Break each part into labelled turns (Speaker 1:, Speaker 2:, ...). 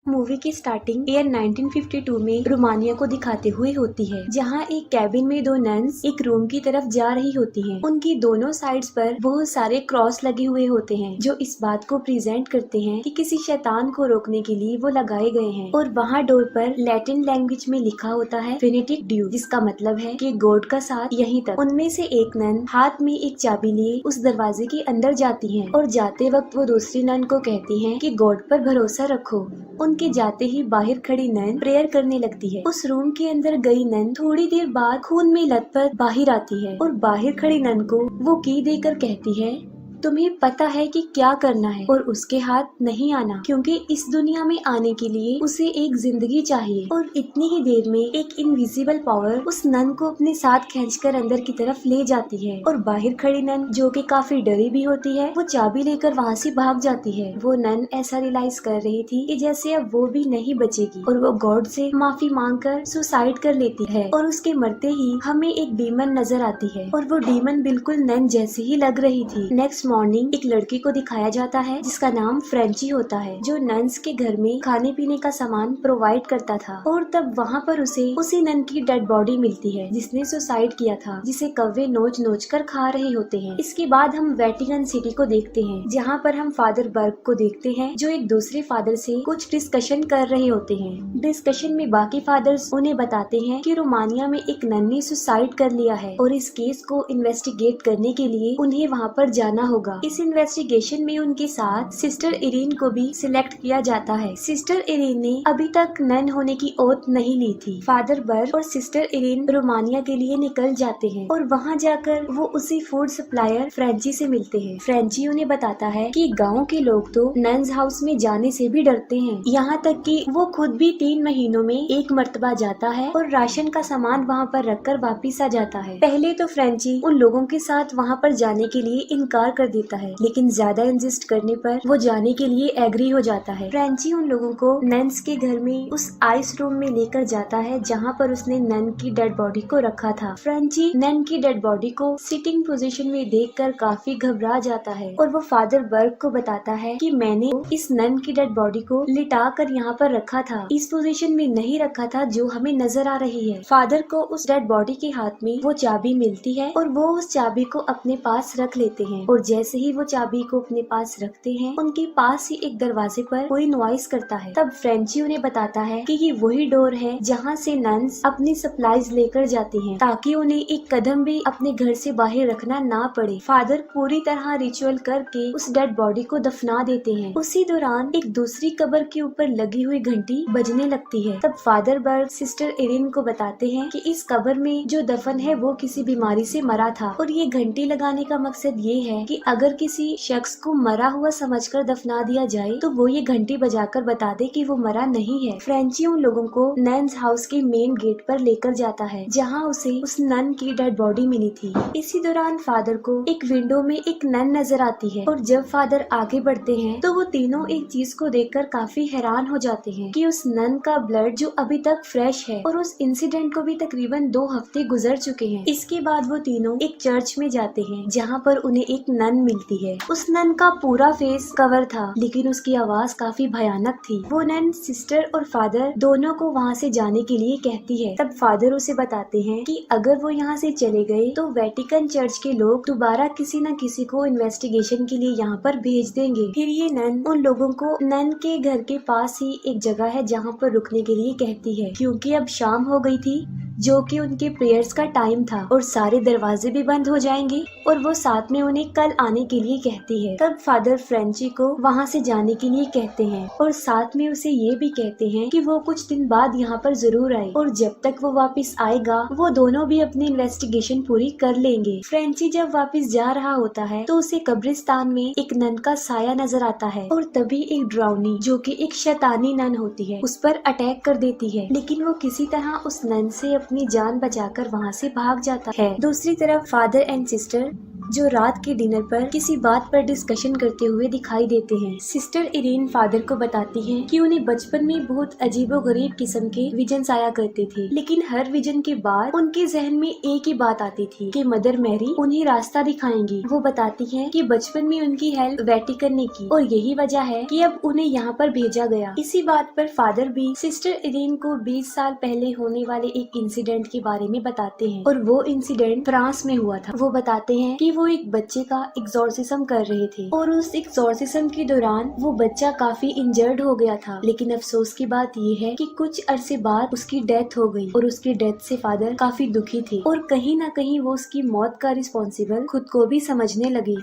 Speaker 1: Movie की starting year 1952 में Romania को दिखाते हुए होती है, जहां एक कैबिन में दो नन्स एक रूम की तरफ जा रही होती हैं। उनकी दोनों साइड्स पर बहुत सारे क्रॉस लगे हुए होते हैं, जो इस बात को प्रेजेंट करते हैं कि किसी शैतान को रोकने के लिए वो लगाए गए हैं। और वहाँ डोर पर लैटिन लैंग्वेज में लिखा होता है फिनिटिक ड्यू, जिसका मतलब है कि गॉड का साथ यहीं तक। उनमें से एक नन हाथ में एक चाबी लिए उस दरवाजे के अंदर जाती है और जाते वक्त वो दूसरी नन को कहती है कि गॉड पर भरोसा रखो। उनके जाते ही बाहर खड़ी नन प्रेयर करने लगती है। उस रूम के अंदर गई नन थोड़ी देर बाद खून में लथपथ बाहर आती है और बाहर खड़ी नन को वो की देकर कहती है, तुम्हें पता है कि क्या करना है और उसके हाथ नहीं आना, क्योंकि इस दुनिया में आने के लिए उसे एक जिंदगी चाहिए। और इतनी ही देर में एक इनविजिबल पावर उस नन को अपने साथ खींचकर अंदर की तरफ ले जाती है और बाहर खड़ी नन, जो कि काफी डरी भी होती है, वो चाबी लेकर वहाँ से भाग जाती है। वो नन ऐसा रियलाइज कर रही थी कि जैसे अब वो भी नहीं बचेगी और वो गॉड से माफी मांगकर सुसाइड कर लेती है। और उसके मरते ही हमें एक डीमन नजर आती है और वो डीमन बिल्कुल नन जैसी ही लग रही थी। नेक्स्ट मॉर्निंग एक लड़की को दिखाया जाता है जिसका नाम फ्रेंची होता है, जो नन्स के घर में खाने पीने का सामान प्रोवाइड करता था। और तब वहाँ पर उसे उसी नन की डेड बॉडी मिलती है जिसने सुसाइड किया था, जिसे कौवे नोच नोच कर खा रहे होते हैं। इसके बाद हम वेटिकन सिटी को देखते हैं, जहाँ पर हम फादर बर्ग को देखते हैं, जो एक दूसरे फादर से कुछ डिस्कशन कर रहे होते हैं। डिस्कशन में बाकी फादर्स उन्हें बताते हैं कि रोमानिया में एक नन ने सुसाइड कर लिया है और इस केस को इन्वेस्टिगेट करने के लिए उन्हें वहाँ पर जाना होगा। इस इन्वेस्टिगेशन में उनके साथ सिस्टर इरीन को भी सिलेक्ट किया जाता है। सिस्टर इरीन ने अभी तक नन होने की ओथ नहीं ली थी। फादर बर्ग और सिस्टर इरीन रोमानिया के लिए निकल जाते हैं और वहाँ जाकर वो उसी फूड सप्लायर फ्रेंची से मिलते हैं। फ्रेंची उन्हें बताता है कि गाँव के लोग तो नन्स हाउस में जाने से भी डरते हैं, यहाँ तक कि वो खुद भी 3 महीनों में एक मर्तबा जाता है और राशन का सामान वहाँ पर रखकर वापिस आ जाता है। पहले तो फ्रेंची उन लोगों के साथ वहाँ पर जाने के लिए इनकार कर देता है, लेकिन ज्यादा इंसिस्ट करने पर वो जाने के लिए एग्री हो जाता है। फ्रेंची उन लोगों को नन्स के घर में उस आइस रूम में लेकर जाता है जहाँ पर उसने नन की डेड बॉडी को रखा था। फ्रेंची नन की डेड बॉडी को सिटिंग पोजीशन में देखकर काफी घबरा जाता है और वो फादर बर्ग को बताता है कि मैंने इस नन की डेड बॉडी को लिटा कर यहाँ पर रखा था, इस पोजीशन में नहीं रखा था जो हमें नजर आ रही है। फादर को उस डेड बॉडी के हाथ में वो चाबी मिलती है और वो उस चाबी को अपने पास रख लेते हैं। और जैसे ही वो चाबी को अपने पास रखते हैं, उनके पास ही एक दरवाजे पर कोई नॉइस करता है। तब फ्रेंची उन्हें बताता है कि ये वही डोर है जहाँ से नन्स अपनी सप्लाईज लेकर जाती हैं, ताकि उन्हें एक कदम भी अपने घर से बाहर रखना ना पड़े। फादर पूरी तरह रिचुअल करके उस डेड बॉडी को दफना देते हैं। उसी दौरान एक दूसरी कब्र के ऊपर लगी हुई घंटी बजने लगती है। तब फादर बर्ग सिस्टर इरिन को बताते हैं कि इस कब्र में जो दफन है वो किसी बीमारी से मरा था और ये घंटी लगाने का मकसद ये है कि अगर किसी शख्स को मरा हुआ समझकर दफना दिया जाए तो वो ये घंटी बजाकर बता दे कि वो मरा नहीं है। फ्रेंची उन लोगों को नन्स हाउस के मेन गेट पर लेकर जाता है, जहाँ उसे उस नन की डेड बॉडी मिली थी। इसी दौरान फादर को एक विंडो में एक नन नजर आती है और जब फादर आगे बढ़ते हैं तो वो तीनों एक चीज को देखकर काफी हैरान हो जाते हैं कि उस नन का ब्लड जो अभी तक फ्रेश है और उस इंसिडेंट को भी तकरीबन 2 हफ्ते गुजर चुके हैं। इसके बाद वो तीनों एक चर्च में जाते हैं, जहाँ पर उन्हें एक नन मिलती है। उस नन का पूरा फेस कवर था, लेकिन उसकी आवाज काफी भयानक थी। वो नन सिस्टर और फादर दोनों को वहाँ से जाने के लिए कहती है। तब फादर उसे बताते हैं कि अगर वो यहाँ से चले गए तो वेटिकन चर्च के लोग दोबारा किसी न किसी को इन्वेस्टिगेशन के लिए यहाँ पर भेज देंगे। फिर ये नन उन लोगों को नन के घर के पास ही एक जगह है जहाँ पर रुकने के लिए कहती है, क्योंकि अब शाम हो गई थी, जो कि उनके प्रेयर्स का टाइम था और सारे दरवाजे भी बंद हो जाएंगे। और वो साथ में उन्हें कल आने के लिए कहती है। तब फादर फ्रेंची को वहाँ से जाने के लिए कहते हैं और साथ में उसे ये भी कहते हैं कि वो कुछ दिन बाद यहाँ पर जरूर आए और जब तक वो वापस आएगा वो दोनों भी अपनी इन्वेस्टिगेशन पूरी कर लेंगे। फ्रेंची जब वापस जा रहा होता है तो उसे कब्रिस्तान में एक नन का साया नजर आता है और तभी एक ड्राउनी, जो कि एक शैतानी नन होती है, उस पर अटैक कर देती है, लेकिन वो किसी तरह उस नन से अपनी जान बचाकर वहाँ से भाग जाता है। दूसरी तरफ फादर एंड सिस्टर जो रात के डिनर पर किसी बात पर डिस्कशन करते हुए दिखाई देते हैं। सिस्टर इरीन फादर को बताती है कि उन्हें बचपन में बहुत अजीबोगरीब किस्म के विजन्स आया करते थे, लेकिन हर विजन के बाद उनके जहन में एक ही बात आती थी कि मदर मैरी उन्हें रास्ता दिखाएंगी। वो बताती है कि बचपन में उनकी हेल्प वेटिकन ने की और यही वजह है कि अब उन्हें यहाँ पर भेजा गया। इसी बात पर फादर भी सिस्टर इरीन को 20 साल पहले होने वाले एक इंसिडेंट के बारे में बताते हैं और वो इंसिडेंट फ्रांस में हुआ था। वो बताते हैं कि वो एक बच्चे का एक्सोर्सिज्म कर रहे थे और उस एक्सोर्सिज्म के दौरान वो बच्चा काफी इंजर्ड हो गया था, लेकिन अफसोस की बात ये है कि कुछ अरसे बाद उसकी डेथ हो गई और उसकी डेथ से फादर काफी दुखी थे और कहीं न कहीं वो उसकी मौत का रिस्पॉन्सिबल खुद को भी समझने लगे।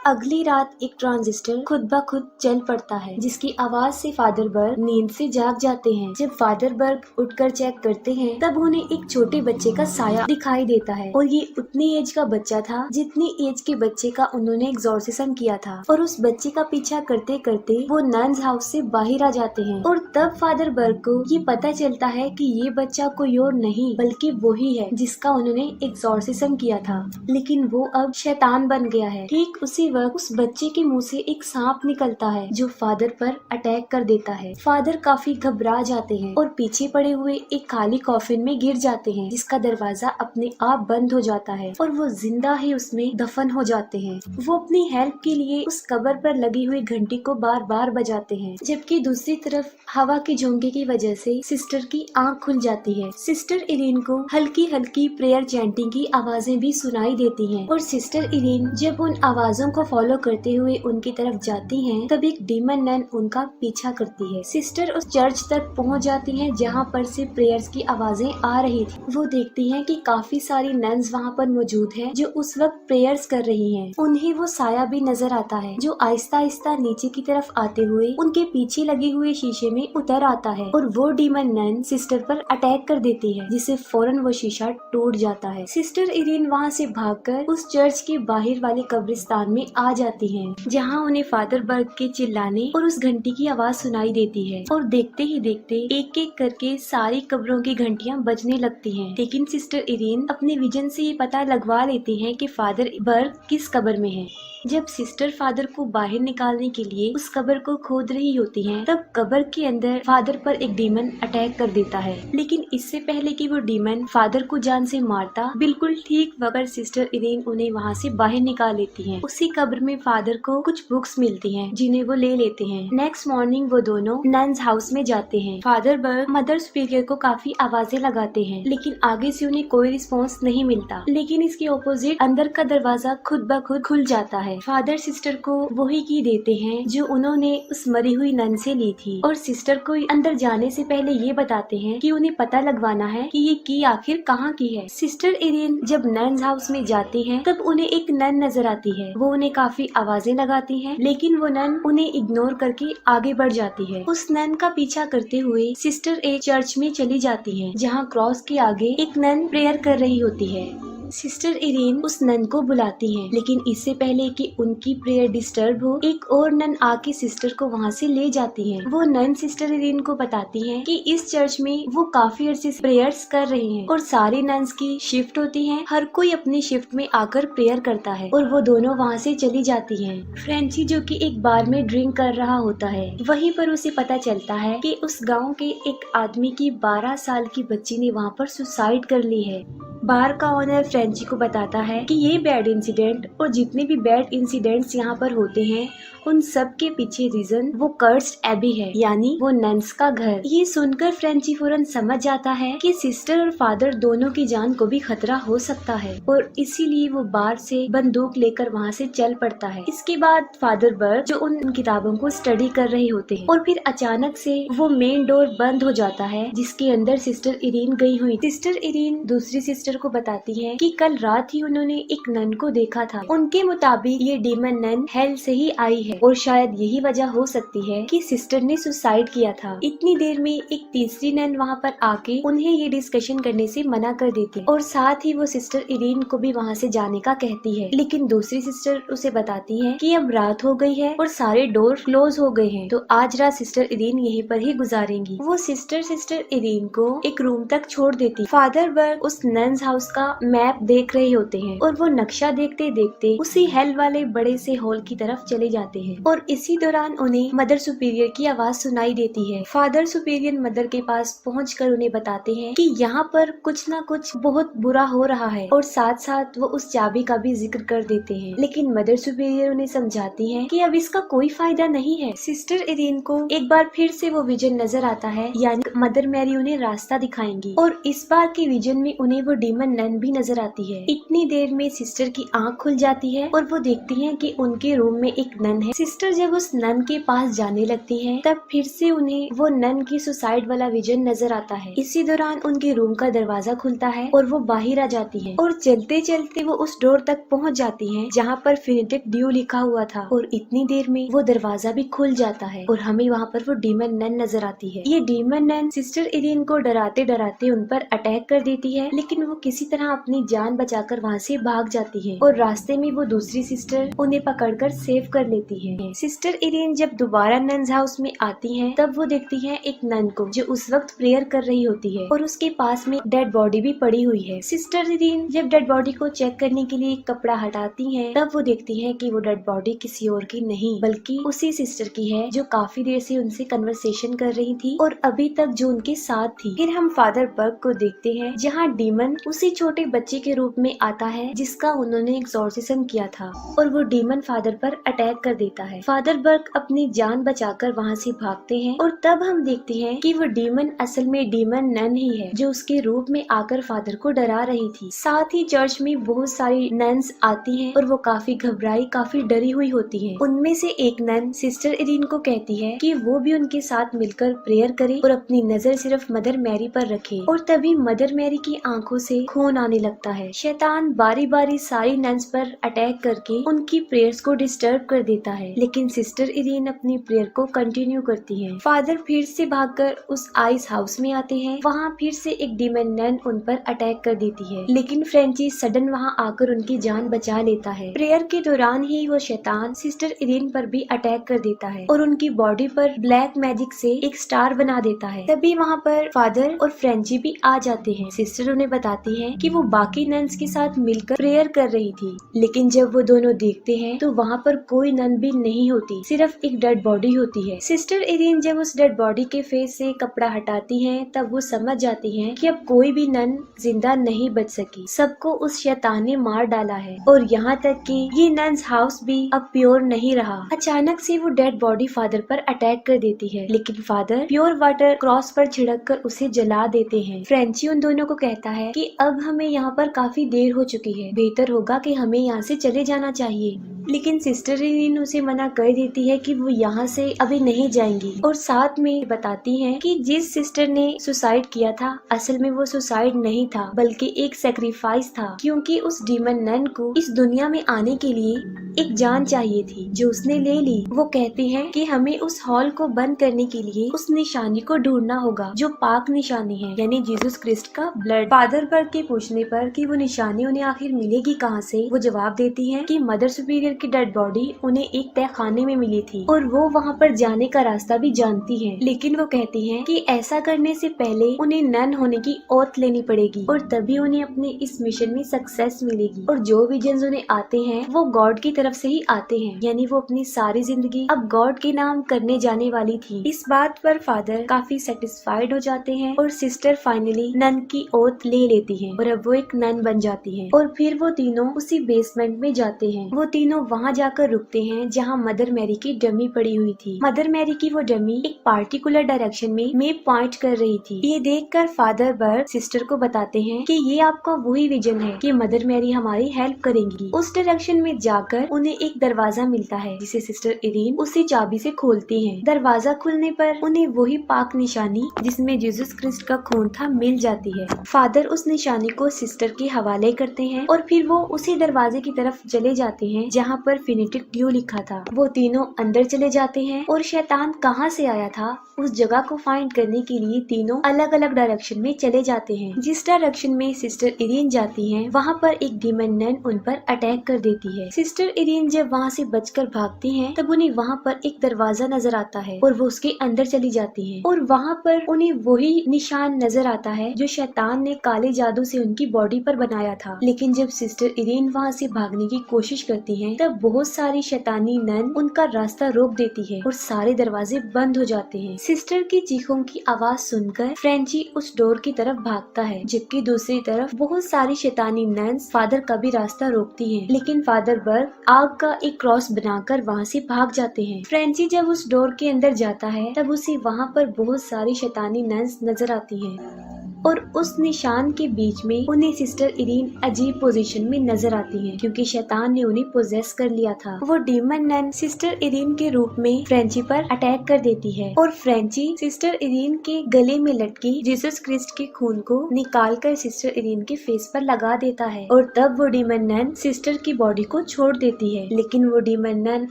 Speaker 1: अगली रात एक ट्रांजिस्टर खुद ब खुद चल पड़ता है, जिसकी आवाज से फादर बर्ग नींद से जाग जाते हैं। जब फादर बर्ग उठकर चेक करते हैं तब उन्हें एक छोटे बच्चे का साया दिखाई देता है और ये उतनी एज का बच्चा था जितनी एज के बच्चे का उन्होंने एक्सोर्सिज्म किया था। और उस बच्चे का पीछा करते करते वो नन्स हाउस से बाहर आ जाते हैं और तब फादर बर्ग को ये पता चलता है कि ये बच्चा कोई और नहीं बल्कि वही है जिसका उन्होंने एक्सोर्सिज्म किया था, लेकिन वो अब शैतान बन गया है। ठीक उसी वक्त उस बच्चे के मुंह से एक सांप निकलता है जो फादर पर अटैक कर देता है। फादर काफी घबरा जाते हैं और पीछे पड़े हुए एक खाली कॉफिन में गिर जाते हैं जिसका दरवाजा अपने आप बंद हो जाता है और वो जिंदा ही उसमें दफन हो जाते हैं। वो अपनी हेल्प के लिए उस कब्र पर लगी हुई घंटी को बार बार बजाते हैं, जबकि दूसरी तरफ हवा के झोंके की वजह से सिस्टर की आंख खुल जाती है। सिस्टर इरीन को हल्की हल्की प्रेयर चैंटिंग की आवाजें भी सुनाई देती हैं और सिस्टर इरीन जब उन आवाजों को फॉलो करते हुए उनकी तरफ जाती हैं, तब एक डीमन नन उनका पीछा करती है। सिस्टर उस चर्च तक पहुंच जाती हैं जहां पर से प्रेयर्स की आवाजें आ रही थी। वो देखती हैं कि काफी सारी नन्स वहां पर मौजूद हैं जो उस वक्त प्रेयर्स कर रही हैं। उन्हें वो साया भी नजर आता है जो आहिस्ता आहिस्ता नीचे की तरफ आते हुए उनके पीछे लगे हुए शीशे में उतर आता है और वो डीमन नन सिस्टर पर अटैक कर देती है, जिससे फौरन वो शीशा टूट जाता है। सिस्टर इरीन वहाँ से भागकर उस चर्च के बाहर वाले कब्रिस्तान में आ जाती हैं, जहां उन्हें फादर बर्ग के चिल्लाने और उस घंटी की आवाज सुनाई देती है और देखते ही देखते एक एक करके सारी कब्रों की घंटियां बजने लगती हैं। लेकिन सिस्टर इरीन अपने विजन से ये पता लगवा लेती हैं कि फादर बर्ग किस कब्र में है। जब सिस्टर फादर को बाहर निकालने के लिए उस कब्र को खोद रही होती हैं, तब कब्र के अंदर फादर पर एक डीमन अटैक कर देता है, लेकिन इससे पहले कि वो डीमन फादर को जान से मारता, बिल्कुल ठीक वक्त पर सिस्टर इरीन उन्हें वहाँ से बाहर निकाल लेती हैं। उसी कब्र में फादर को कुछ बुक्स मिलती हैं जिन्हें वो ले लेते हैं। नेक्स्ट मॉर्निंग वो दोनों नन्स हाउस में जाते हैं। फादर बर्ग मदर सुपीरियर को काफी आवाजें लगाते हैं, लेकिन आगे से उन्हें कोई रिस्पॉन्स नहीं मिलता। लेकिन इसके ऑपोजिट अंदर का दरवाजा खुद ब खुद खुल जाता है। फादर सिस्टर को वही की देते हैं जो उन्होंने उस मरी हुई नन से ली थी और सिस्टर को अंदर जाने से पहले ये बताते हैं कि उन्हें पता लगवाना है कि ये की आखिर कहाँ की है। सिस्टर इरीन जब नन्स हाउस में जाती हैं, तब उन्हें एक नन नजर आती है। वो उन्हें काफी आवाजें लगाती है, लेकिन वो नन उन्हें इग्नोर करके आगे बढ़ जाती है। उस नन का पीछा करते हुए सिस्टर एक चर्च में चली जाती है, जहाँ क्रॉस के आगे एक नन प्रेयर कर रही होती है। सिस्टर इरीन उस नन को बुलाती हैं, लेकिन इससे पहले कि उनकी प्रेयर डिस्टर्ब हो, एक और नन आके सिस्टर को वहाँ से ले जाती हैं। वो नन सिस्टर इरीन को बताती हैं कि इस चर्च में वो काफी अरसे से प्रेयर्स कर रहे हैं और सारी नन्स की शिफ्ट होती है, हर कोई अपनी शिफ्ट में आकर प्रेयर करता है और वो दोनों वहाँ से चली जाती हैं। फ्रेंची जो कि एक बार में ड्रिंक कर रहा होता है, वहीं पर उसे पता चलता है कि उस गाँव के एक आदमी की 12 साल की बच्ची ने वहाँ पर सुसाइड कर ली है। बार का ओनर फ्रेंची को बताता है कि ये बैड इंसिडेंट और जितने भी बैड इंसिडेंट्स यहाँ पर होते हैं, उन सब के पीछे रीजन वो कर्स्ड एबी है, यानी वो नन्स का घर। ये सुनकर फ्रेंची फौरन समझ जाता है कि सिस्टर और फादर दोनों की जान को भी खतरा हो सकता है और इसीलिए वो बार से बंदूक लेकर वहाँ से चल पड़ता है। इसके बाद फादर बर्ग जो उन किताबों को स्टडी कर रहे होते हैं और फिर अचानक से वो मेन डोर बंद हो जाता है जिसके अंदर सिस्टर इरीन गई हुई। सिस्टर इरीन दूसरी सिस्टर को बताती है कि कल रात ही उन्होंने एक नन को देखा था। उनके मुताबिक ये डीमन नन हेल से ही आई है है और शायद यही वजह हो सकती है कि सिस्टर ने सुसाइड किया था। इतनी देर में एक तीसरी नन वहाँ पर आके उन्हें ये डिस्कशन करने से मना कर देती है और साथ ही वो सिस्टर इरीन को भी वहाँ से जाने का कहती है, लेकिन दूसरी सिस्टर उसे बताती है कि अब रात हो गई है और सारे डोर क्लोज हो गए हैं, तो आज रात सिस्टर इरीन यहीं पर ही गुजारेंगी। वो सिस्टर इरीन को एक रूम तक छोड़ देती। फादर बर्ग उस नन्स हाउस का मैप देख रहे होते हैं और वो नक्शा देखते देखते उसी हेल वाले बड़े से हॉल की तरफ चले जाते हैं और इसी दौरान उन्हें मदर सुपीरियर की आवाज सुनाई देती है। फादर सुपीरियर मदर के पास पहुंचकर उन्हें बताते हैं कि यहाँ पर कुछ न कुछ बहुत बुरा हो रहा है और साथ साथ वो उस चाबी का भी जिक्र कर देते हैं, लेकिन मदर सुपीरियर उन्हें समझाती है कि अब इसका कोई फायदा नहीं है। सिस्टर इरीन को एक बार फिर से वो विजन नजर आता है, यानी मदर मैरी उन्हें रास्ता दिखाएंगी और इस बार के विजन में उन्हें वो डीमन नन भी नजर आती है। इतनी देर में सिस्टर की आंख खुल जाती है और वो देखती है कि उनके रूम में एक नन है। सिस्टर जब उस नन के पास जाने लगती है तब फिर से उन्हें वो नन की सुसाइड वाला विजन नजर आता है। इसी दौरान उनके रूम का दरवाजा खुलता है और वो बाहर आ जाती है और चलते चलते वो उस डोर तक पहुंच जाती है जहाँ पर फिनिटिक ड्यू लिखा हुआ था और इतनी देर में वो दरवाजा भी खुल जाता है और हमें वहाँ पर वो डीमन नन नजर आती है। ये डीमन नन सिस्टर इरीन को डराते डराते उन पर अटैक कर देती है, लेकिन वो किसी तरह अपनी जान बचाकर वहाँ से भाग जाती है और रास्ते में वो दूसरी सिस्टर उन्हें पकड़कर सेव कर लेती है। सिस्टर इरीन जब दोबारा नन्स हाउस में आती है तब वो देखती है एक नन को जो उस वक्त प्रेयर कर रही होती है और उसके पास में डेड बॉडी भी पड़ी हुई है। सिस्टर इरीन जब डेड बॉडी को चेक करने के लिए एक कपड़ा हटाती है तब वो देखती है कि वो डेड बॉडी किसी और की नहीं बल्कि उसी सिस्टर की है जो काफी देर से उनसे कन्वर्सेशन कर रही थी और अभी तक जो उनके साथ थी। फिर हम फादर बर्ग को देखते हैं जहाँ डीमन उसी छोटे बच्चे के रूप में आता है जिसका उन्होंने एक्सॉर्सिज्म किया था और वो डीमन फादर पर अटैक कर देता है। फादर बर्ग अपनी जान बचाकर वहाँ से भागते हैं और तब हम देखते हैं कि वो डीमन असल में डीमन नन ही है जो उसके रूप में आकर फादर को डरा रही थी। साथ ही चर्च में बहुत सारी नन्स आती हैं और वो काफी घबराई काफी डरी हुई होती हैं। उनमें से एक नन सिस्टर इरीन को कहती है कि वो भी उनके साथ मिलकर प्रेयर करे और अपनी नजर सिर्फ मदर मैरी पर रखे और तभी मदर मैरी की आंखों से खून आने लगता है। शैतान बारी बारी सारी नन्स पर अटैक करके उनकी प्रेयर्स को डिस्टर्ब कर देता है, लेकिन सिस्टर इरीन अपनी प्रेयर को कंटिन्यू करती है। फादर फिर से भागकर उस आइस हाउस में आते हैं। वहाँ फिर से एक डीमन नन उन पर अटैक कर देती है, लेकिन फ्रेंची सडन वहाँ आकर उनकी जान बचा लेता है। प्रेयर के दौरान ही वो शैतान सिस्टर इरीन पर भी अटैक कर देता है और उनकी बॉडी पर ब्लैक मैजिक से एक स्टार बना देता है। तभी वहाँ पर फादर और फ्रेंची भी आ जाते हैं। सिस्टर उन्हें बताती है कि वो बाकी नन्स के साथ मिलकर प्रेयर कर रही थी, लेकिन जब वो दोनों देखते हैं तो वहाँ पर कोई नन भी नहीं होती, सिर्फ एक डेड बॉडी होती है। सिस्टर इरीन जब उस डेड बॉडी के फेस से कपड़ा हटाती है तब वो समझ जाती है कि अब कोई भी नन जिंदा नहीं बच सकी, सबको उस शैतान ने मार डाला है और यहाँ तक कि ये नन्स हाउस भी अब प्योर नहीं रहा। अचानक से वो डेड बॉडी फादर पर अटैक कर देती है, लेकिन फादर प्योर वाटर क्रॉस पर छिड़क कर उसे जला देते हैं। फ्रेंची उन दोनों को कहता है कि अब हमें यहाँ पर काफी देर हो चुकी है, बेहतर होगा कि हमें यहाँ से चले जाना चाहिए, लेकिन सिस्टर इरीन उसे मना कर देती है कि वो यहाँ से अभी नहीं जाएंगी और साथ में बताती है कि जिस सिस्टर ने सुसाइड किया था असल में वो सुसाइड नहीं था बल्कि एक सेक्रीफाइस था, क्योंकि उस डीमन नन को इस दुनिया में आने के लिए एक जान चाहिए थी जो उसने ले ली। वो कहते हैं कि हमें उस हॉल को बंद करने के लिए उस निशानी को ढूंढना होगा जो पाक निशानी है, यानी जीसस क्रिस्ट का ब्लड। फादर बर्ग के पूछने पर कि वो निशानी उन्हें आखिर मिलेगी कहाँ से, वो जवाब देती है कि मदर सुपीरियर की डेड बॉडी उन्हें एक तहखाने में मिली थी और वो वहाँ पर जाने का रास्ता भी जानती है, लेकिन वो कहती है कि ऐसा करने से पहले उन्हें नन होने की ओथ लेनी पड़ेगी और तभी उन्हें अपने इस मिशन में सक्सेस मिलेगी और जो विजन्स उन्हें आते हैं वो गॉड की तरफ से ही आते हैं, यानी वो अपनी सारी जिंदगी अब गॉड के नाम करने जाने वाली थी। इस बात पर फादर काफी सेटिस्फाइड हो जाते हैं और सिस्टर फाइनली नन की ओथ ले लेती है और अब वो एक नन बन जाती है और फिर वो तीनों उसी बेसमेंट में जाते हैं। वो तीनों वहाँ जाकर रुकते हैं जहाँ मदर मैरी की डमी पड़ी हुई थी। मदर मैरी की वो डमी एक पार्टिकुलर डायरेक्शन में मैप पॉइंट कर रही थी। ये देखकर फादर बर्ग सिस्टर को बताते हैं कि ये आपका वही विजन है कि मदर मैरी हमारी हेल्प करेंगी। उस डायरेक्शन में जाकर उन्हें एक दरवाजा मिलता है जिसे सिस्टर इरीन उसी चाबी से खोलती हैं। दरवाजा खुलने पर उन्हें वही पाक निशानी जिसमें जीसस क्रिस्ट का खून था मिल जाती है। फादर उस निशानी को सिस्टर के हवाले करते हैं और फिर वो उसी दरवाजे की तरफ चले जाते हैं जहाँ पर फिनिटिक ड्यू लिखा था। वो तीनों अंदर चले जाते हैं और शैतान कहाँ से आया था उस जगह को फाइंड करने के लिए तीनों अलग अलग डायरेक्शन में चले जाते हैं। जिस डायरेक्शन में सिस्टर इरीन जाती हैं, वहाँ पर एक डीमन नन उन पर अटैक कर देती है। सिस्टर इरीन जब वहाँ से बचकर भागती हैं, तब उन्हें वहाँ पर एक दरवाजा नजर आता है और वो उसके अंदर चली जाती हैं और वहाँ पर उन्हें वही निशान नजर आता है जो शैतान ने काले जादू से उनकी बॉडी पर बनाया था। लेकिन जब सिस्टर इरीन वहाँ से भागने की कोशिश करती हैं, तब बहुत सारी शैतानी नन उनका रास्ता रोक देती है और सारे दरवाजे बंद हो जाते हैं। सिस्टर की चीखों की आवाज सुनकर फ्रेंची उस डोर की तरफ भागता है, जबकि दूसरी तरफ बहुत सारी शैतानी नन्स फादर का भी रास्ता रोकती हैं। लेकिन फादर बर्ग आग का एक क्रॉस बनाकर वहाँ से भाग जाते हैं। फ्रेंची जब उस डोर के अंदर जाता है, तब उसे वहाँ पर बहुत सारी शैतानी नन्स नजर आती हैं और उस निशान के बीच में उन्हें सिस्टर इरीन अजीब पोजीशन में नजर आती हैं, क्योंकि शैतान ने उन्हें पोजेस कर लिया था। वो डीमन नन सिस्टर इरीन के रूप में फ्रेंची पर अटैक कर देती है और फ्रेंची सिस्टर इरीन के गले में लटकी जीसस क्रिस्ट के खून को निकालकर सिस्टर इरीन के फेस पर लगा देता है और तब वो डीमन नन सिस्टर की बॉडी को छोड़ देती है। लेकिन वो डीमन नन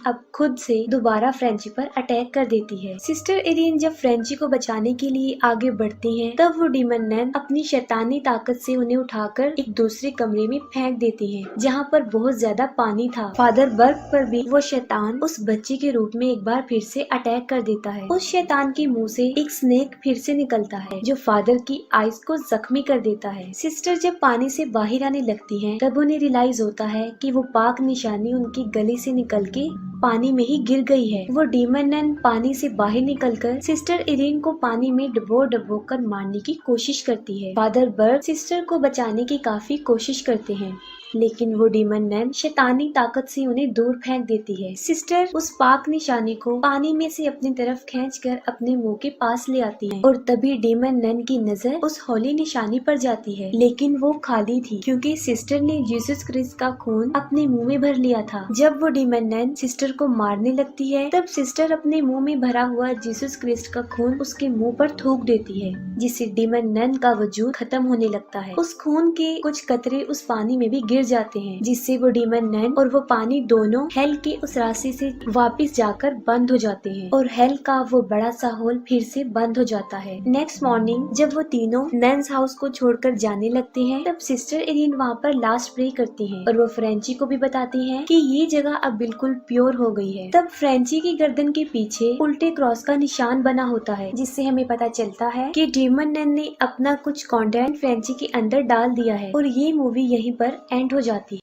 Speaker 1: अब खुद से दोबारा फ्रेंची पर अटैक कर देती है। सिस्टर इरीन जब फ्रेंची को बचाने के लिए आगे बढ़ती है, तब वो डीमन नन अपनी शैतानी ताकत से उन्हें उठाकर एक दूसरे कमरे में फेंक देती है, जहाँ पर बहुत ज्यादा पानी था। फादर बर्ग पर भी वो शैतान उस बच्चे के रूप में एक बार फिर से अटैक कर देता है। उस शैतान के मुंह से एक स्नेक फिर से निकलता है जो फादर की आइज को जख्मी कर देता है। सिस्टर जब पानी से बाहर आने लगती है, तब उन्हें रियलाइज होता है कि वो पाक निशानी उनकी गले से निकल के पानी में ही गिर गई है। वो डीमन नन पानी से बाहर निकलकर सिस्टर इरीन को पानी में डुबो कर मारने की कोशिश करती है। फादर बर्ग सिस्टर को बचाने की काफी कोशिश करते हैं, लेकिन वो डीमन नन शैतानी ताकत से उन्हें दूर फेंक देती है। सिस्टर उस पाक निशानी को पानी में से अपनी तरफ खींचकर अपने मुंह के पास ले आती है और तभी डीमन नन की नजर उस होली निशानी पर जाती है, लेकिन वो खाली थी क्योंकि सिस्टर ने जीसस क्रिस्ट का खून अपने मुंह में भर लिया था। जब वो डीमन नन सिस्टर को मारने लगती है, तब सिस्टर अपने मुंह में भरा हुआ जीसस क्रिस्ट का खून उसके मुंह पर थूक देती है, जिससे डीमन नन का वजूद खत्म होने लगता है। उस खून के कुछ कतरे उस पानी में भी गिर जाते हैं, जिससे वो डीमन नन और वो पानी दोनों हेल के उस रास्ते से वापस जाकर बंद हो जाते हैं और हेल का वो बड़ा सा होल फिर से बंद हो जाता है। नेक्स्ट मॉर्निंग जब वो तीनों नन्स हाउस को छोड़कर जाने लगते हैं, तब सिस्टर इरीन वहाँ पर लास्ट प्रे करती हैं और वो फ्रेंची को भी बताती हैं कि ये जगह अब बिल्कुल प्योर हो गई है। तब फ्रेंची की गर्दन के पीछे उल्टे क्रॉस का निशान बना होता है, जिससे हमें पता चलता है कि डीमन नन ने अपना कुछ कंटेंट फ्रेंची के अंदर डाल दिया है और ये मूवी यहीं पर एंड हो जाती है।